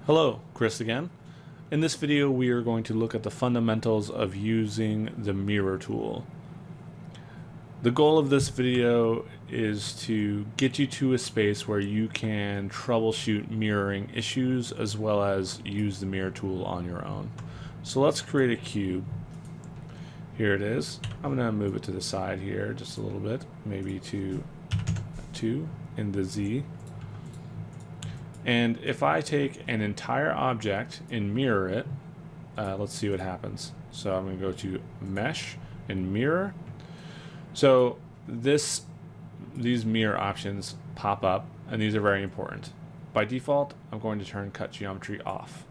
Hello, Chris again. In this video, we are going to look at the fundamentals of using the mirror tool. The goal of this video is to get you to a space where you can troubleshoot mirroring issues as well as use the mirror tool on your own. So let's create a cube. Here it is. I'm going to move it to the side here just a little bit, maybe to 2 in the Z. And if I take an entire object and mirror it, let's see what happens. So I'm going to go to Mesh and Mirror. So these mirror options pop up, and these are very important. By default, I'm going to turn Cut Geometry off.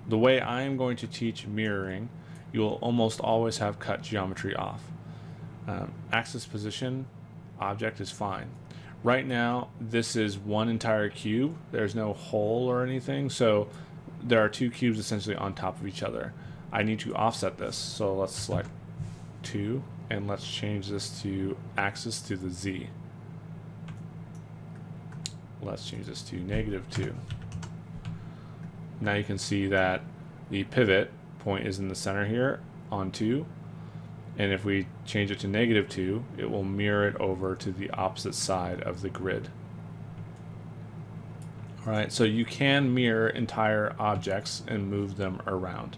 The way I am going to teach mirroring, you will almost always have Cut Geometry off. Axis position object is fine. Right now, this is one entire cube. There's no hole or anything, so there are two cubes essentially on top of each other. I need to offset this, so let's select 2, and let's change this to axis to the Z. Let's change this to -2. Now you can see that the pivot point is in the center here on 2. And if we change it to -2, it will mirror it over to the opposite side of the grid. All right, so you can mirror entire objects and move them around.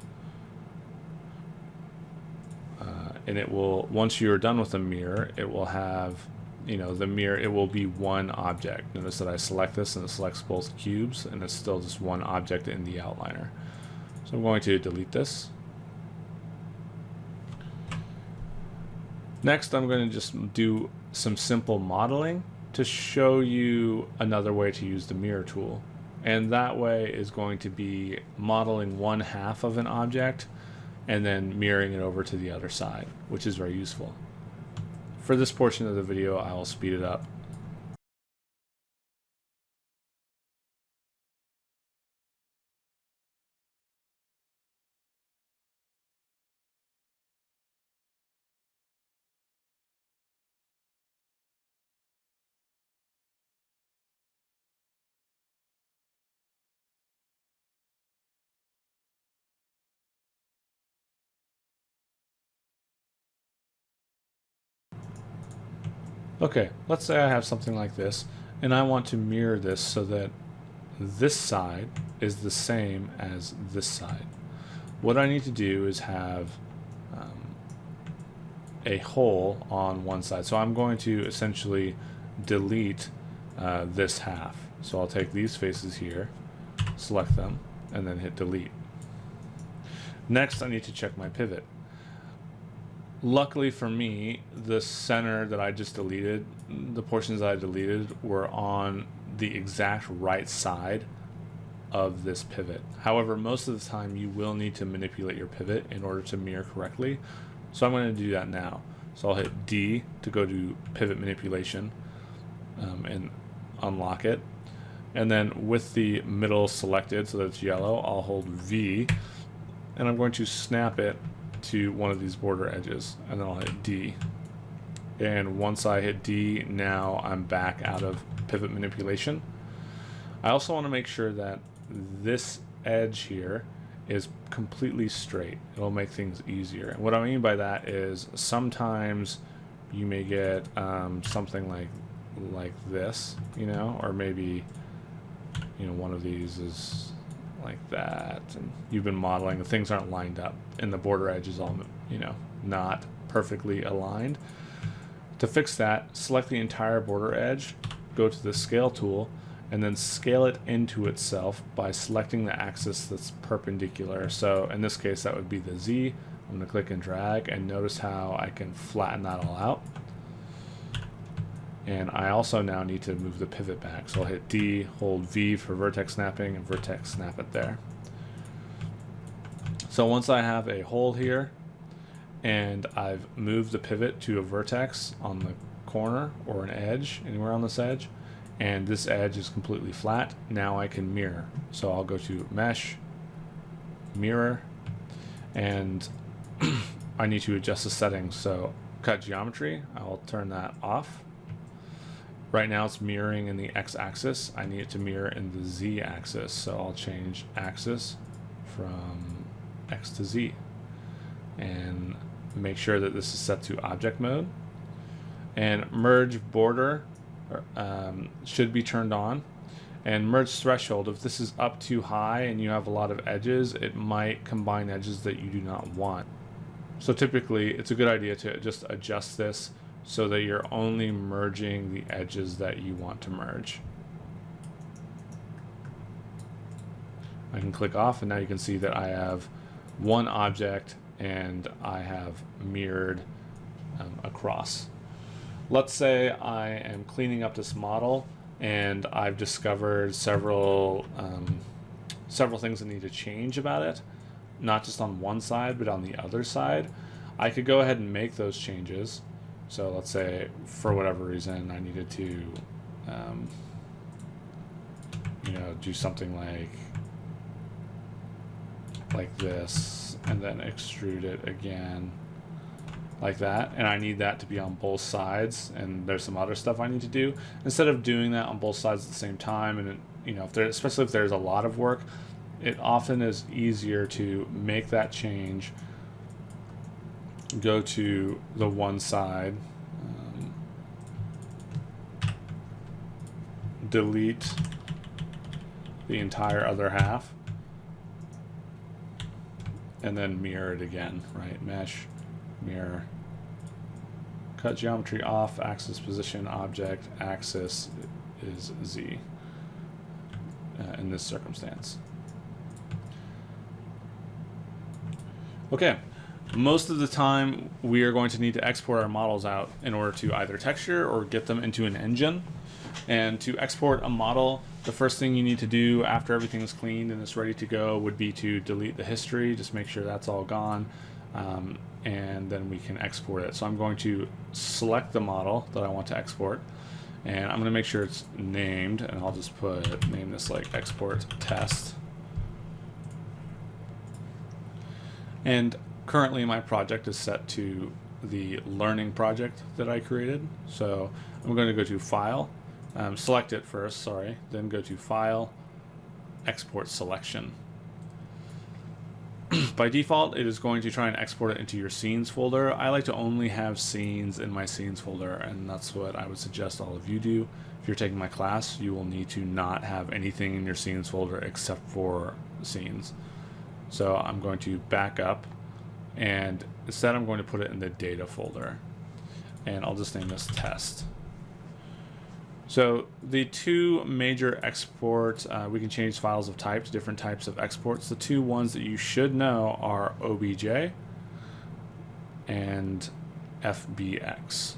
And it will, once you're done with the mirror, it will have, the mirror, it will be one object. Notice that I select this and it selects both cubes, and it's still just one object in the outliner. So I'm going to delete this. Next, I'm going to just do some simple modeling to show you another way to use the mirror tool. And that way is going to be modeling one half of an object and then mirroring it over to the other side, which is very useful. For this portion of the video, I will speed it up. Okay, let's say I have something like this, and I want to mirror this so that this side is the same as this side. What I need to do is have a hole on one side. So I'm going to essentially delete this half. So I'll take these faces here, select them, and then hit delete. Next, I need to check my pivot. Luckily for me, the center that I just deleted, the portions that I deleted were on the exact right side of this pivot. However, most of the time you will need to manipulate your pivot in order to mirror correctly. So I'm going to do that now. So I'll hit D to go to pivot manipulation and unlock it. And then with the middle selected so that it's yellow, I'll hold V and I'm going to snap it to one of these border edges, and then I'll hit D. And once I hit D, now I'm back out of pivot manipulation. I also want to make sure that this edge here is completely straight. It'll make things easier. And what I mean by that is sometimes you may get something like this, or maybe one of these is like that, and you've been modeling and things aren't lined up and the border edge is all not perfectly aligned. To fix that, select the entire border edge, go to the scale tool, and then scale it into itself by selecting the axis that's perpendicular. So in this case that would be the Z. I'm going to click and drag, and notice how I can flatten that all out. And I also now need to move the pivot back. So I'll hit D, hold V for vertex snapping, and vertex snap it there. So once I have a hole here, and I've moved the pivot to a vertex on the corner or an edge, anywhere on this edge, and this edge is completely flat, now I can mirror. So I'll go to Mesh, Mirror, and I need to adjust the settings. So Cut Geometry, I'll turn that off. Right now it's mirroring in the x-axis. I need it to mirror in the z-axis, so I'll change axis from x to z and make sure that this is set to object mode. And merge border should be turned on. And merge threshold, if this is up too high and you have a lot of edges, it might combine edges that you do not want. So typically it's a good idea to just adjust this so that you're only merging the edges that you want to merge. I can click off and now you can see that I have one object and I have mirrored across. Let's say I am cleaning up this model and I've discovered several things that need to change about it, not just on one side but on the other side. I could go ahead and make those changes. So let's say for whatever reason I needed to do something like this and then extrude it again like that, and I need that to be on both sides, and there's some other stuff I need to do. Instead of doing that on both sides at the same time, and especially if there's a lot of work, it often is easier to make that change, go to the one side, delete the entire other half, and then mirror it again, right? Mesh, mirror, cut geometry off, axis position, object, axis is Z in this circumstance. Okay, most of the time we are going to need to export our models out in order to either texture or get them into an engine. And to export a model, the first thing you need to do after everything is cleaned and it's ready to go would be to delete the history, just make sure that's all gone, and then we can export it. So I'm going to select the model that I want to export, and I'm going to make sure it's named, and I'll just name this like export test. And currently my project is set to the learning project that I created. So I'm going to go to File, select it first, sorry, then go to File, Export Selection. By default, it is going to try and export it into your scenes folder. I like to only have scenes in my scenes folder, and that's what I would suggest all of you do. If you're taking my class, you will need to not have anything in your scenes folder except for scenes. So I'm going to back up, and instead I'm going to put it in the data folder, and I'll just name this test. So the two major exports, we can change files of types, different types of exports. The two ones that you should know are OBJ and FBX.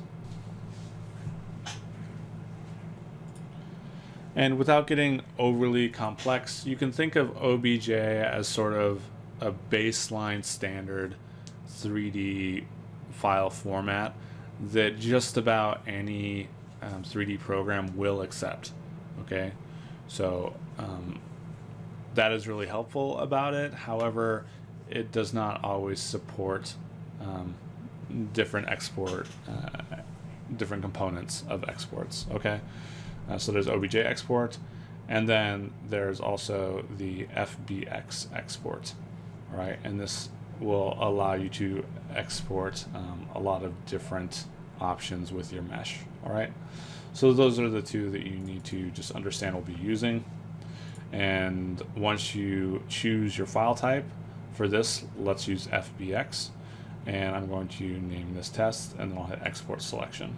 And without getting overly complex, you can think of OBJ as sort of a baseline standard 3D file format that just about any 3D program will accept. Okay, so that is really helpful about it. However, it does not always support different different components of exports. Okay, so there's OBJ export, and then there's also the FBX export. All right, and this will allow you to export a lot of different options with your mesh. All right, so those are the two that you need to just understand we'll be using. And once you choose your file type for this, let's use FBX, and I'm going to name this test, and then I'll hit export selection.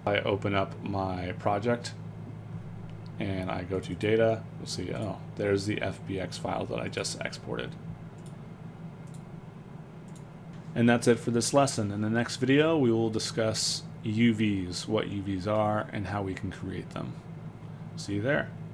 I open up my project and I go to data, you'll see, oh, there's the FBX file that I just exported. And that's it for this lesson. In the next video, we will discuss UVs, what UVs are, and how we can create them. See you there.